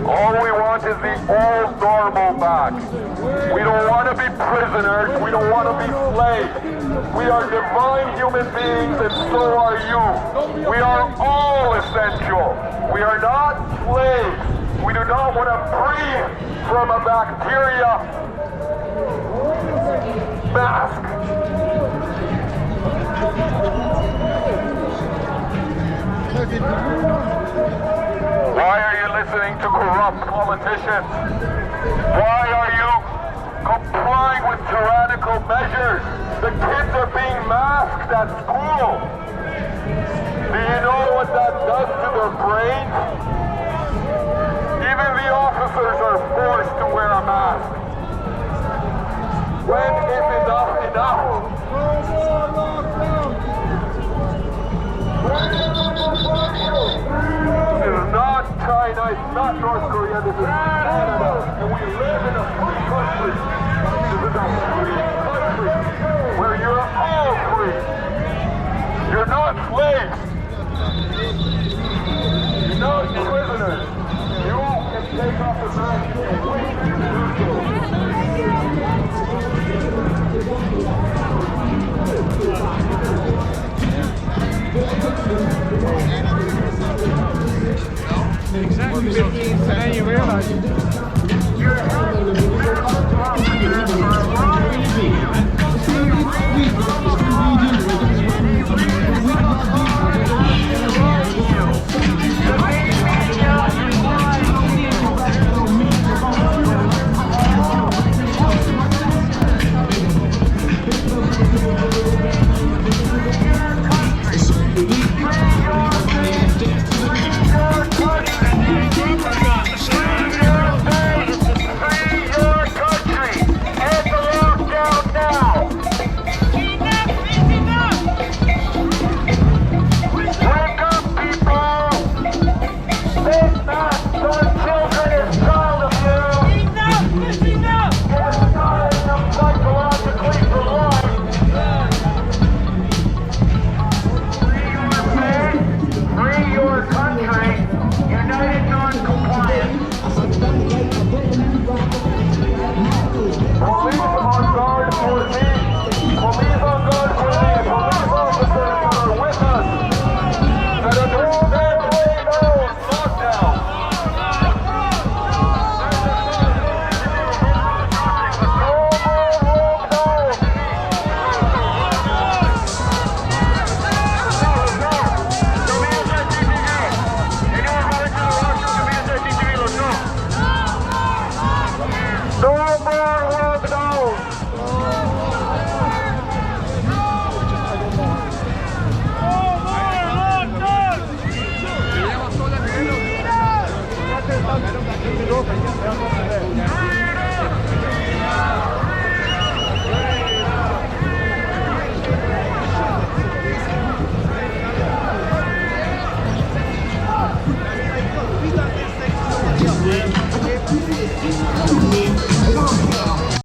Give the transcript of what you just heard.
All we want is the old normal back. We don't want to be prisoners. We don't want to be slaves. We are divine human beings, and so are you. We are all essential. We are not slaves. We do not want to breathe from a bacteria mask. Why are you listening to corrupt politicians? Why are you complying with tyrannical measures? The kids are being masked at school. Do you know what that does to their brains? Even the officers are forced to wear a mask. When is enough enough? This is not China, it's not North Korea, this is Canada, and we live in a free country. This is a free country where you're all free. You're not slaves. You're not prisoners. You all can take off the mask and wait to do Exactly. So then you realize Gracias.